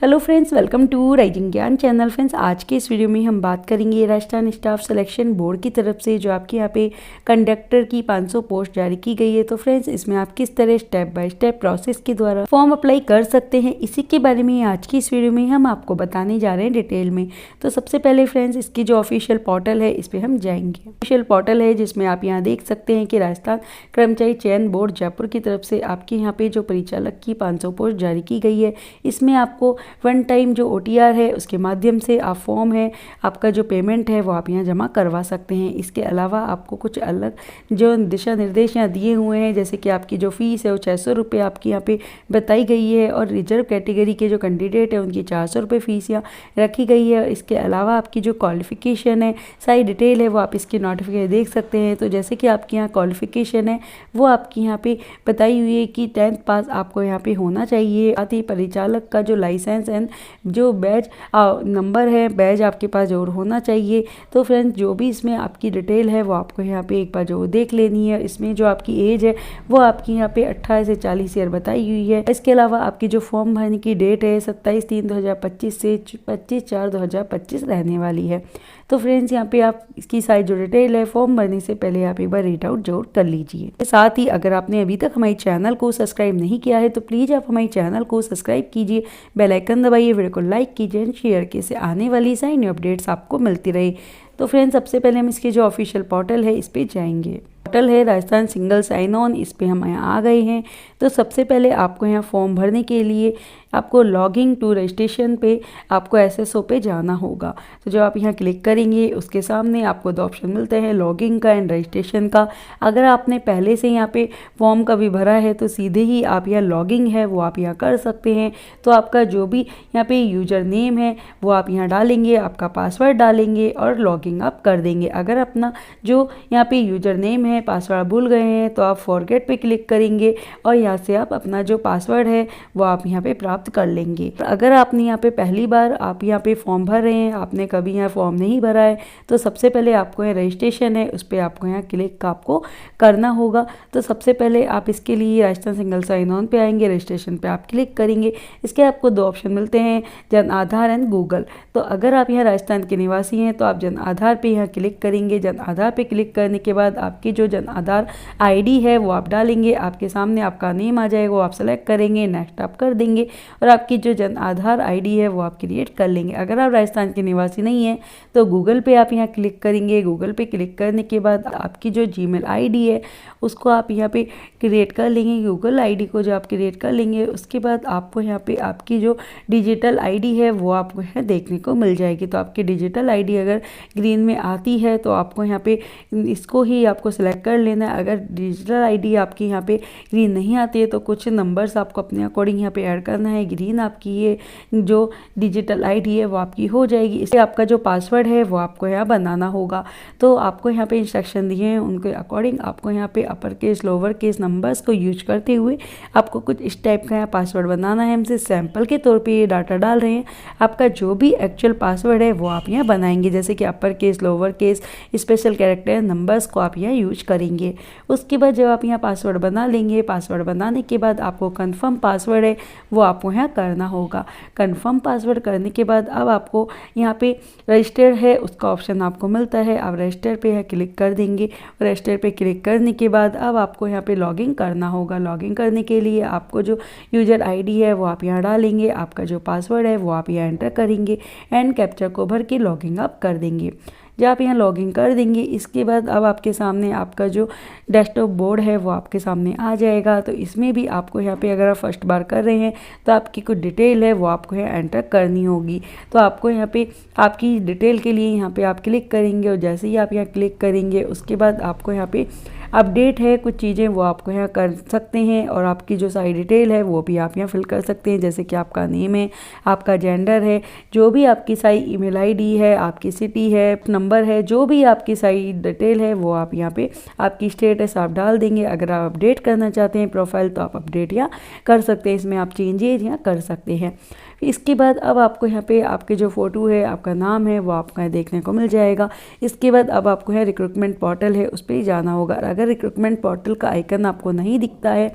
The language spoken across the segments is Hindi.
Hello friends, welcome to rising Gyan channel. Friends, आज के इस वीडियो में हम बात करेंगे राजस्थान स्टाफ सिलेक्शन बोर्ड की तरफ से जो आपके यहाँ पे कंडक्टर की 500 पोस्ट जारी की गई है। तो फ्रेंड्स, इसमें आप किस तरह स्टेप बाय स्टेप प्रोसेस के द्वारा फॉर्म अप्लाई कर सकते हैं, इसी के बारे में आज की इस वीडियो में हम आपको बताने जा रहे हैं डिटेल में। तो सबसे पहले फ्रेंड्स, इसकी जो ऑफिशियल पोर्टल है इस पर हम जाएंगे। ऑफिशियल पोर्टल है जिसमें आप यहाँ देख सकते हैं कि राजस्थान कर्मचारी चयन बोर्ड जयपुर की तरफ से आपके यहाँ पे जो परिचालक की 500 पोस्ट जारी की गई है, इसमें आपको वन टाइम जो OTR है उसके माध्यम से आप फॉर्म है, आपका जो पेमेंट है वो आप यहाँ जमा करवा सकते हैं। इसके अलावा आपको कुछ अलग जो दिशा निर्देश यहाँ दिए हुए हैं, जैसे कि आपकी जो फीस है वो 600 रुपये आपकी यहाँ पे बताई गई है और रिजर्व कैटेगरी के जो कैंडिडेट है उनकी 400 रुपये फीस यहाँ रखी गई है। इसके अलावा आपकी जो क्वालिफिकेशन है, सारी डिटेल है वो आप इसकी नोटिफिकेशन देख सकते हैं। तो जैसे कि आपके यहाँ क्वालिफिकेशन है वो आपकी यहाँ पे बताई हुई है कि 10th पास आपको यहाँ पे होना चाहिए। साथ ही परिचालक का जो लाइसेंस एंड जो बैच नंबर है, बैच आपके पास जरूर होना चाहिए। तो फ्रेंड्स, जो भी इसमें आपकी डिटेल है वो आपको यहाँ पे एक बार जो देख लेनी है। इसमें जो आपकी एज है वो आपकी यहाँ पे 18 से 40 ईयर बताई हुई है। इसके अलावा आपकी जो फॉर्म भरने की डेट है 27/3/2025 से 25/4/2025 रहने वाली है। तो फ्रेंड्स, यहाँ पे आप इसकी सारी जो डिटेल है फॉर्म भरने से पहले आप एक बार रीड आउट जरूर कर लीजिए। साथ ही अगर आपने अभी तक हमारे चैनल को सब्सक्राइब नहीं किया है तो प्लीज़ आप हमारे चैनल को सब्सक्राइब कीजिए, बेल आइकन दबाइए, वीडियो को लाइक कीजिए एंड शेयर कीजिए, इससे आने वाली सारी न्यू अपडेट्स आपको मिलती रहे। तो फ्रेंड्स, सबसे पहले हम इसके जो ऑफिशियल पोर्टल है इस पर जाएंगे। पोर्टल है राजस्थान सिंगल साइन ऑन, इस पे हम यहाँ आ गए हैं। तो सबसे पहले आपको यहाँ फॉर्म भरने के लिए आपको लॉगिंग टू रजिस्ट्रेशन पे आपको SSO पे जाना होगा। तो जब आप यहाँ क्लिक करेंगे उसके सामने आपको दो ऑप्शन मिलते हैं, लॉगिंग का एंड रजिस्ट्रेशन का। अगर आपने पहले से यहाँ पे फॉर्म कभी भरा है तो सीधे ही आप यहाँ लॉगिंग है वो आप यहाँ कर सकते हैं। तो आपका जो भी यहाँ पे यूजर नेम है वो आप यहाँ डालेंगे, आपका पासवर्ड डालेंगे और लॉगिंग आप कर देंगे। अगर अपना जो यहाँ पे यूजर नेम है, पासवर्ड भूल गए हैं तो आप फॉरगेट पे क्लिक करेंगे और यहाँ से आप अपना जो पासवर्ड है वो आप यहाँ पे प्राप्त कर लेंगे। अगर आपने यहाँ पे पहली बार आप यहाँ पे फॉर्म भर रहे हैं, आपने कभी यहाँ फॉर्म नहीं भरा है, तो सबसे पहले आपको यहाँ रजिस्ट्रेशन है उस पर आपको यहाँ क्लिक आपको करना होगा। तो सबसे पहले आप इसके लिए राजस्थान सिंगल साइन ऑन पे आएंगे, रजिस्ट्रेशन पे आप क्लिक करेंगे। इसके आपको दो ऑप्शन मिलते हैं, जन आधार एंड गूगल। तो अगर आप यहाँ राजस्थान के निवासी हैं तो आप जन आधार पे यहाँ क्लिक करेंगे। जन आधार पे क्लिक करने के बाद आपकी जो जन आधार ID है वो आप डालेंगे, आपके सामने आपका नेम आ जाएगा, वो आप सेलेक्ट करेंगे, नेक्स्ट आप कर देंगे और आपकी जो जन आधार ID है वो आप क्रिएट कर लेंगे। अगर आप राजस्थान के निवासी नहीं हैं तो गूगल पे आप यहाँ क्लिक करेंगे। गूगल पे क्लिक करने के बाद आपकी जो Gmail ID है उसको आप यहाँ पे क्रिएट कर लेंगे। गूगल ID को जो आप क्रिएट कर लेंगे उसके बाद आपको यहाँ पे आपकी जो डिजिटल ID है वो आपको यहाँ देखने को मिल जाएगी। तो आपकी डिजिटल ID अगर ग्रीन में आती है तो आपको यहाँ पे इसको ही आपको सेलेक्ट कर लेना है। अगर डिजिटल ID आपकी यहाँ पे ग्रीन नहीं आती है तो कुछ नंबर्स आपको अपने अकॉर्डिंग यहाँ पे ऐड करना है। ग्रीन आपकी ये जो डिजिटल ID है वो आपकी हो जाएगी। इससे आपका जो पासवर्ड है वो आपको यहाँ बनाना होगा। तो आपको यहाँ पे इंस्ट्रक्शन दिए हैं, उनके अकॉर्डिंग आपको यहाँ पे upper case lower case numbers को यूज करते हुए आपको कुछ इस टाइप का यहाँ पासवर्ड बनाना है। हमसे सैंपल के तौर पे ये डाटा डाल रहे हैं, आपका जो भी एक्चुअल पासवर्ड है वो आप यहाँ बनाएंगे, जैसे कि upper case lower case special character numbers को आप यहाँ यूज करेंगे। उसके बाद जब आप यहाँ पासवर्ड बना लेंगे, पासवर्ड बनाने के बाद आपको कन्फर्म पासवर्ड है वो आपको यहाँ करना होगा। कन्फर्म पासवर्ड करने के बाद अब आपको यहाँ पे रजिस्टर है उसका ऑप्शन आपको मिलता है, आप रजिस्टर पे यहाँ क्लिक कर देंगे। रजिस्टर पे क्लिक करने के बाद अब आपको यहाँ पे लॉगिन करना होगा। लॉगिन करने के लिए आपको जो यूजर ID है वो आप यहाँ डालेंगे, आपका जो पासवर्ड है वो आप यहाँ एंटर करेंगे एंड कैप्चा को भर के लॉगिन आप कर देंगे। जब आप यहाँ लॉगिन कर देंगे इसके बाद अब आपके सामने आपका जो डेस्कटॉप बोर्ड है वो आपके सामने आ जाएगा। तो इसमें भी आपको यहाँ पे अगर आप फर्स्ट बार कर रहे हैं तो आपकी कुछ डिटेल है वो आपको यहाँ एंटर करनी होगी। तो आपको यहाँ पे आपकी डिटेल के लिए यहाँ पे आप क्लिक करेंगे और जैसे ही आप यहाँ क्लिक करेंगे उसके बाद आपको यहाँ पे अपडेट है कुछ चीज़ें वो आपको यहाँ कर सकते हैं और आपकी जो सारी डिटेल है वो भी आप यहाँ फिल कर सकते हैं, जैसे कि आपका नेम है, आपका जेंडर है, जो भी आपकी सारी ईमेल ID है, आपकी सिटी है, नंबर है, जो भी आपकी सारी डिटेल है वो आप यहाँ पे आपकी स्टेटस आप डाल देंगे। अगर आप अपडेट करना चाहते हैं प्रोफाइल तो आप अपडेट यहाँ कर सकते हैं, इसमें आप चेंजेज यहाँ कर सकते हैं। इसके बाद अब आपको यहाँ पे आपके जो फ़ोटो है, आपका नाम है वो आपको यहाँ देखने को मिल जाएगा। इसके बाद अब आपको यहाँ रिक्रूटमेंट पोर्टल है उस पर ही जाना होगा। अगर रिक्रूटमेंट पोर्टल का आइकन आपको नहीं दिखता है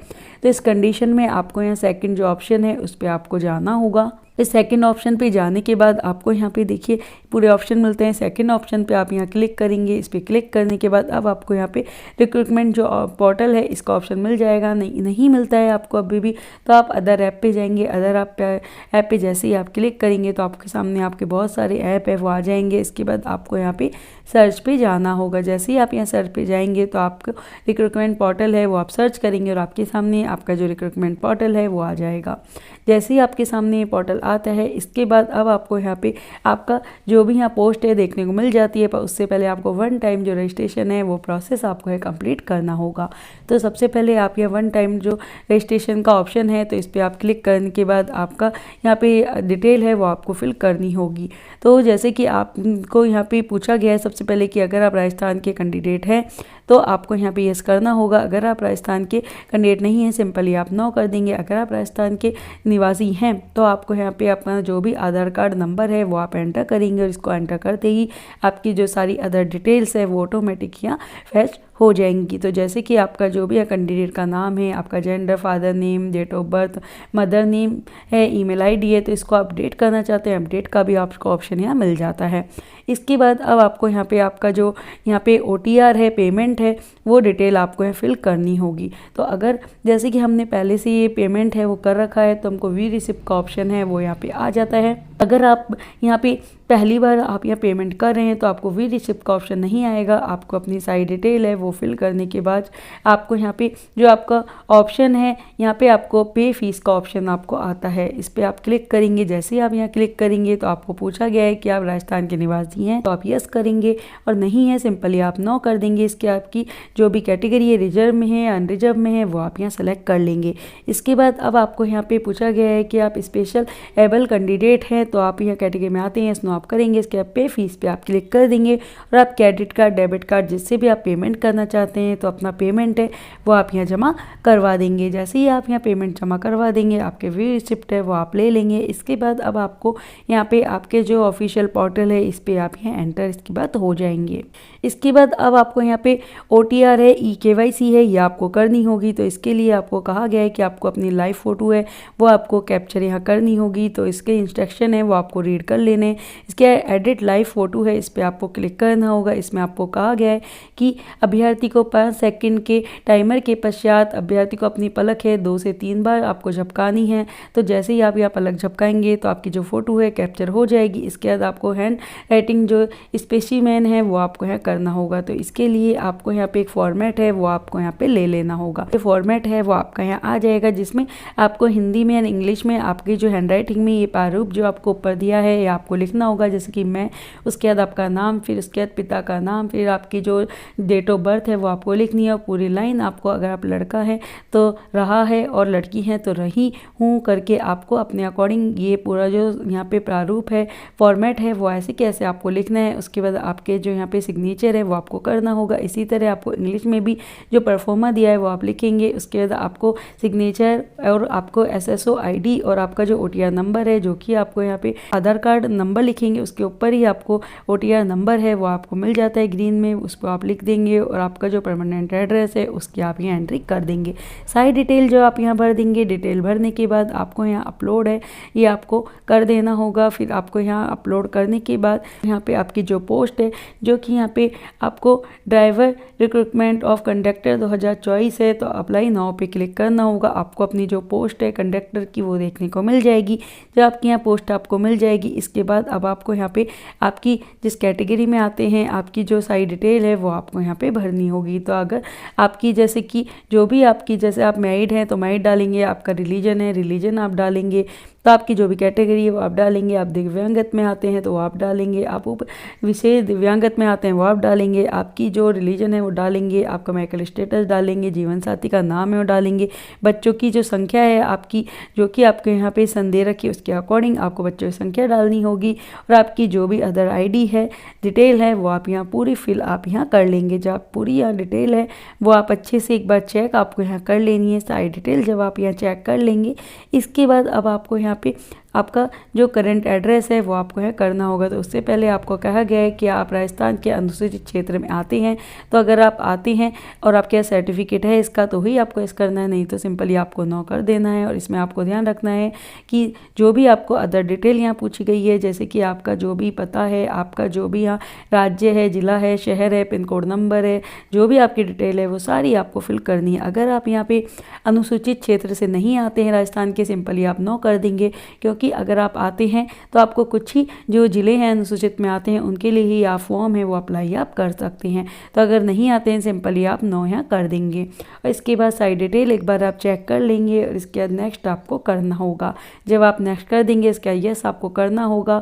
तो इस कंडीशन में आपको यहाँ सेकंड जो ऑप्शन है उस पर आपको जाना होगा। इस सेकंड ऑप्शन पे जाने के बाद आपको यहाँ पे देखिए पूरे ऑप्शन मिलते हैं। सेकंड ऑप्शन पे आप यहाँ क्लिक करेंगे। इस पर क्लिक करने के बाद अब आपको यहाँ पे रिक्रूटमेंट जो पोर्टल है इसका ऑप्शन मिल जाएगा। नहीं मिलता है आपको अभी भी, तो आप अदर ऐप पे जाएंगे। अदर ऐप पे जैसे ही आप क्लिक करेंगे तो आपके सामने आपके बहुत सारे ऐप है वो आ जाएंगे। इसके बाद आपको यहाँ पे सर्च पे जाना होगा। जैसे ही आप यहाँ सर्च पे जाएंगे तो आपको रिक्रूटमेंट पोर्टल है वो आप सर्च करेंगे और आपके सामने आपका जो रिक्रूटमेंट पोर्टल है वो आ जाएगा। जैसे ही आपके सामने ये पोर्टल आता है इसके बाद अब आपको यहाँ पे आपका जो भी यहाँ पोस्ट है देखने को मिल जाती है, पर उससे पहले आपको वन टाइम जो रजिस्ट्रेशन है वो प्रोसेस आपको है कंप्लीट करना होगा। तो सबसे पहले आप यहाँ वन टाइम जो रजिस्ट्रेशन का ऑप्शन है तो इस पर आप क्लिक करने के बाद आपका यहाँ पे डिटेल है वो आपको फिल करनी होगी। तो जैसे कि आपको यहाँ पे पूछा गया है सबसे पहले कि अगर आप राजस्थान के कैंडिडेट हैं तो आपको यहाँ पे यस करना होगा। अगर आप राजस्थान के कैंडिडेट नहीं हैं सिंपली आप नो कर देंगे। अगर आप राजस्थान के निवासी हैं तो आपको यहाँ पे अपना जो भी आधार कार्ड नंबर है वो आप एंटर करेंगे और इसको एंटर करते ही आपकी जो सारी अदर डिटेल्स है वो ऑटोमेटिक यहाँ फैच हो जाएंगी। तो जैसे कि आपका जो भी कैंडिडेट का नाम है, आपका gender, father name, date of birth, mother name है, ईमेल आईडी है, तो इसको अपडेट करना चाहते हैं अपडेट का भी आपको ऑप्शन यहाँ मिल जाता है। इसके बाद अब आपको यहाँ पे आपका जो यहाँ पे OTR है, पेमेंट है, वो डिटेल आपको यहाँ फिल करनी होगी। तो अगर जैसे कि हमने पहले से ये पेमेंट है वो कर रखा है तो हमको वी रिसिप्ट का ऑप्शन है वो यहाँ पे आ जाता है। अगर आप यहाँ पे पहली बार आप यहाँ पेमेंट कर रहे हैं तो आपको वी रिसिप्ट का ऑप्शन नहीं आएगा। आपको अपनी सारी डिटेल है वो फिल करने के बाद आपको यहाँ पे जो आपका ऑप्शन है यहाँ पे आपको पे फीस का ऑप्शन आपको आता है। इस पर आप क्लिक करेंगे। जैसे ही आप यहाँ क्लिक करेंगे तो आपको पूछा गया है कि आप राजस्थान के निवासी हैं तो आप यस करेंगे, और नहीं है सिंपली आप नो कर देंगे। इसके आपकी जो भी कैटेगरी है रिजर्व में है अनरिजर्व में है वो आप यहाँ सेलेक्ट कर लेंगे। इसके बाद अब आपको यहाँ पे पूछा गया है कि आप स्पेशल एबल कैंडिडेट हैं तो आप यहाँ कैटेगरी में आते हैं, स्नो आप करेंगे। इसके बाद पे फीस पे आप क्लिक कर देंगे और आप क्रेडिट कार्ड, डेबिट कार्ड जिससे भी आप पेमेंट करना चाहते हैं तो अपना पेमेंट है वो आप यहाँ जमा करवा देंगे। जैसे ही आप यहाँ पेमेंट जमा करवा देंगे आपके वी रिसिप्ट है वो आप ले लेंगे। इसके बाद अब आपको यहाँ पे आपके जो ऑफिशियल पोर्टल है इस पर आप यहाँ एंटर इसके बाद हो जाएंगे। इसके बाद अब आपको यहाँ पे OTR है, eKYC है, ये आपको करनी होगी। तो इसके लिए आपको कहा गया है कि आपको अपनी लाइव फ़ोटो है वो आपको कैप्चर यहाँ करनी होगी। तो इसके इंस्ट्रक्शन है वो आपको रीड कर लेने। इसके एडिट लाइव फ़ोटो है इस पर आपको क्लिक करना होगा। इसमें आपको कहा गया है कि अभ्यर्थी को 5 सेकंड के टाइमर के पश्चात अभ्यर्थी को अपनी पलक है 2 से 3 बार आपको झपकानी है। तो जैसे ही आप यहाँ पलक झपकाएंगे तो आपकी जो फ़ोटो है कैप्चर हो जाएगी। इसके बाद आपको हैंड राइटिंग जो स्पेसिमेन है वो आपको यहाँ करना होगा। तो इसके लिए आपको यहाँ पे एक फॉर्मेट है वो आपको यहाँ पे ले लेना होगा। ये फॉर्मेट है वो आपका यहाँ आ जाएगा जिसमें आपको हिंदी में एंड इंग्लिश में आपकी जो हैंड राइटिंग में ये प्रारूप जो आपको ऊपर दिया है ये आपको लिखना होगा। जैसे कि मैं, उसके बाद आपका नाम, फिर उसके बाद पिता का नाम, फिर आपकी जो डेट ऑफ बर्थ है वो आपको लिखनी है। और पूरी लाइन आपको, अगर आप लड़का है तो रहा है और लड़की है तो रही हूँ करके आपको अपने अकॉर्डिंग ये पूरा जो यहाँ पे प्रारूप है, फॉर्मेट है वो ऐसे कैसे आपको लिखना है। उसके बाद आपके जो यहाँ पे सिग्नेचर है वो आपको करना होगा। इसी तरह आपको इंग्लिश में भी जो परफॉर्मा दिया है वो आप लिखेंगे। उसके बाद आपको सिग्नेचर और आपको SSO ID और आपका जो OTR नंबर है जो कि आपको यहाँ पे आधार कार्ड नंबर लिखेंगे उसके ऊपर ही आपको OTR नंबर है वो आपको मिल जाता है ग्रीन में, उसको आप लिख देंगे। और आपका जो परमानेंट एड्रेस है उसकी आप यहाँ एंट्री कर देंगे। सारी डिटेल जो आप यहाँ भर देंगे। डिटेल भरने के बाद आपको यहाँ अपलोड है ये आपको कर देना होगा। फिर आपको यहाँ अपलोड करने के बाद यहाँ पे आपकी जो पोस्ट है जो कि यहाँ पे आपको ड्राइवर रिक्रूटमेंट ऑफ कंडक्टर 2024 है तो अप्लाई नाउ पे क्लिक करना होगा। आपको अपनी जो पोस्ट है कंडक्टर की वो देखने को मिल जाएगी। जब आपकी यहाँ पोस्ट आपको मिल जाएगी इसके बाद अब आपको यहाँ पे आपकी जिस कैटेगरी में आते हैं आपकी जो सारी डिटेल है वो आपको यहाँ पे भरनी होगी। तो अगर आपकी जैसे कि जो भी आपकी, जैसे आप मैरिड हैं तो मैरिड डालेंगे, आपका रिलीजन है रिलीजन आप डालेंगे, तो आपकी जो भी कैटेगरी है वो आप डालेंगे। आप दिव्यांगत में आते हैं तो वो आप डालेंगे, आप विशेष दिव्यांगत में आते हैं वो आप डालेंगे, आपकी जो रिलीजन है वो डालेंगे, आपका मैरिटल स्टेटस डालेंगे, जीवन साथी का नाम है वो डालेंगे, बच्चों की जो संख्या है आपकी जो कि आपके यहाँ पे सन दे रखी है उसके अकॉर्डिंग आपको बच्चों की संख्या डालनी होगी। और आपकी जो भी अदर ID है डिटेल है वो आप यहाँ पूरी फिल आप यहाँ कर लेंगे। जब आप पूरी यहाँ डिटेल है वो आप अच्छे से एक बार चेक आपको यहाँ कर लेनी है। सारी डिटेल जब आप यहाँ चेक कर लेंगे इसके बाद अब आपको यहाँ पे आपका जो करंट एड्रेस है वो आपको है करना होगा। तो उससे पहले आपको कहा गया है कि आप राजस्थान के अनुसूचित क्षेत्र में आते हैं, तो अगर आप आते हैं और आपके यहाँ सर्टिफिकेट है इसका तो ही आपको इस करना है, नहीं तो सिंपली आपको नो कर देना है। और इसमें आपको ध्यान रखना है कि जो भी आपको अदर डिटेल यहाँ पूछी गई है, जैसे कि आपका जो भी पता है, आपका जो भी यहाँ राज्य है, जिला है, शहर है, पिन कोड नंबर है, जो भी आपकी डिटेल है वो सारी आपको फिल करनी है। अगर आप यहाँ पे अनुसूचित क्षेत्र से नहीं आते हैं राजस्थान के, सिंपली आप नो कर देंगे, क्योंकि अगर आप आते हैं तो आपको कुछ ही जो ज़िले हैं अनुसूचित में आते हैं उनके लिए ही आप फॉर्म है वो अप्लाई आप कर सकते हैं। तो अगर नहीं आते हैं सिंपली आप नो यहाँ कर देंगे। और इसके बाद सारी डिटेल एक बार आप चेक कर लेंगे और इसके बाद नेक्स्ट आपको करना होगा। जब आप नेक्स्ट कर देंगे इसका यस आपको करना होगा,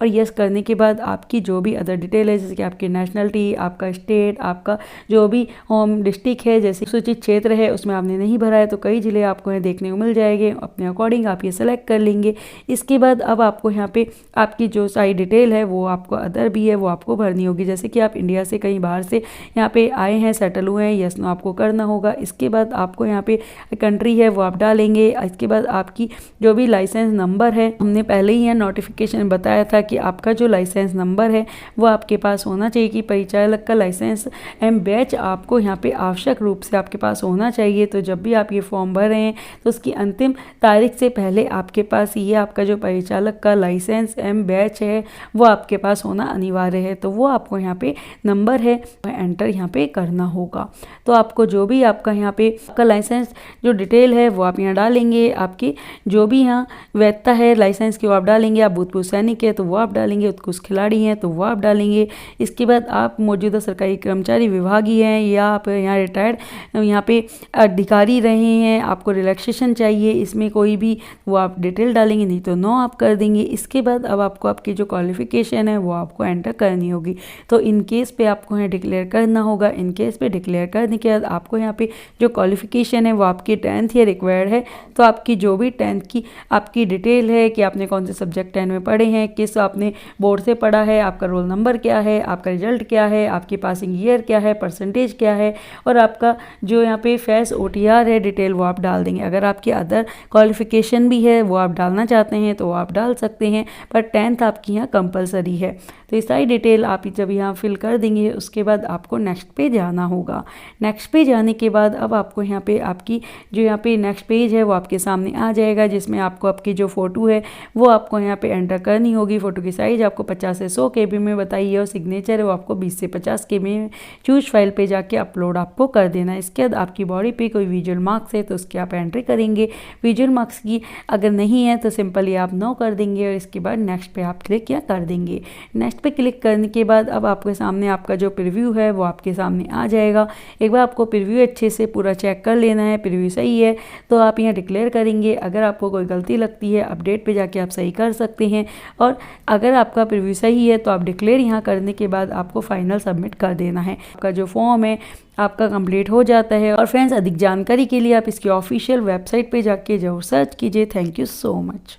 और यस करने के बाद आपकी जो भी अदर डिटेल है, जैसे कि आपकी नेशनलिटी, आपका स्टेट, आपका जो भी होम डिस्ट्रिक्ट है, जैसे सूचित क्षेत्र है उसमें आपने नहीं भरा है तो कई ज़िले आपको यहाँ देखने को मिल जाएंगे, अपने अकॉर्डिंग आप ये सेलेक्ट कर लेंगे। इसके बाद अब आपको यहाँ पे आपकी जो सारी डिटेल है वो आपको अदर भी है वो आपको भरनी होगी। जैसे कि आप इंडिया से कहीं बाहर से यहाँ पे आए हैं, सेटल हुए हैं, यस नो आपको करना होगा। इसके बाद आपको यहाँ पे कंट्री है वो आप डालेंगे। इसके बाद आपकी जो भी लाइसेंस नंबर है, हमने पहले ही यहाँ नोटिफिकेशन बताया था कि आपका जो लाइसेंस नंबर है वो आपके पास होना चाहिए, कि परिचालक का लाइसेंस एम बैच आपको यहाँ पे आवश्यक रूप से आपके पास होना चाहिए। तो जब भी आप ये फॉर्म भर रहे हैं तो उसकी अंतिम तारीख से पहले आपके पास ये आपका जो परिचालक का लाइसेंस एम बैच है वो आपके पास होना अनिवार्य है। तो वो आपको यहाँ पे नंबर है एंटर यहाँ पे करना होगा। तो आपको जो भी आपका यहाँ पे आपका लाइसेंस जो डिटेल है वो आप यहाँ डालेंगे, आपकी जो भी यहाँ वैधता है लाइसेंस की वो आप डालेंगे। आप भूतपूर्व सैनिक है तो वो आप डालेंगे, उत्कृष्ट खिलाड़ी हैं तो वो आप डालेंगे। इसके बाद आप मौजूदा सरकारी कर्मचारी विभागी हैं या आप यहाँ रिटायर्ड यहाँ पे अधिकारी रहे हैं, आपको रिलैक्सेशन चाहिए, इसमें कोई भी वो आप डिटेल डालेंगे, नहीं तो नो आप कर देंगे। इसके बाद अब आपको आपकी जो क्वालिफिकेशन है वो आपको एंटर करनी होगी। तो इन केस पे आपको यहाँ डिक्लेयर करना होगा। इन केस पे डिक्लेयर करने के बाद आपको यहाँ पे जो क्वालिफिकेशन है वो आपकी 10th ईयर रिक्वायर्ड है। तो आपकी जो भी 10th की आपकी डिटेल है कि आपने कौन से सब्जेक्ट 10 में पढ़े हैं, किस आपने बोर्ड से पढ़ा है, आपका रोल नंबर क्या है, आपका रिजल्ट क्या है, आपकी पासिंग ईयर क्या है, परसेंटेज क्या है, और आपका जो यहाँ पे फेस OTR है डिटेल वो आप डाल देंगे। अगर आपकी अदर क्वालिफिकेशन भी है वो आप डालना चाहते हैं तो आप डाल सकते हैं, पर 10th आपकी यहाँ कंपलसरी है। तो ये सारी डिटेल आप जब यहाँ फिल कर देंगे उसके बाद आपको नेक्स्ट पे जाना होगा। नेक्स्ट पे जाने के बाद अब आपको यहाँ पे आपकी जो यहाँ पे नेक्स्ट पेज है वो आपके सामने आ जाएगा, जिसमें आपको आपकी जो फ़ोटो है वो आपको यहाँ पे एंटर करनी होगी। फ़ोटो की साइज़ आपको 50 से 100 KB में बताई है और सिग्नेचर है वो आपको 20 से 50 KB में चूज फाइल पे जाके अपलोड आपको कर देना है। इसके बाद आपकी बॉडी पे कोई विजुअल मार्क्स है तो उसकी आप एंट्री करेंगे। विजुअल मार्क्स की अगर नहीं है तो सिंपली आप नो कर देंगे और इसके बाद नेक्स्ट पे आप क्लिक या कर देंगे। नेक्स्ट पे क्लिक करने के बाद अब आपके सामने आपका जो प्रीव्यू है वो आपके सामने आ जाएगा। एक बार आपको प्रीव्यू अच्छे से पूरा चेक कर लेना है, प्रीव्यू सही है तो आप यहाँ डिक्लेयर करेंगे। अगर आपको कोई गलती लगती है अपडेट पे जाके आप सही कर सकते हैं, और अगर आपका प्रीव्यू सही है तो आप डिक्लेयर यहाँ करने के बाद आपको फाइनल सबमिट कर देना है। आपका जो फॉर्म है आपका कंप्लीट हो जाता है। और फ्रेंड्स अधिक जानकारी के लिए आप इसकी ऑफिशियल वेबसाइट पे जाके जरूर सर्च कीजिए। Thank you so much.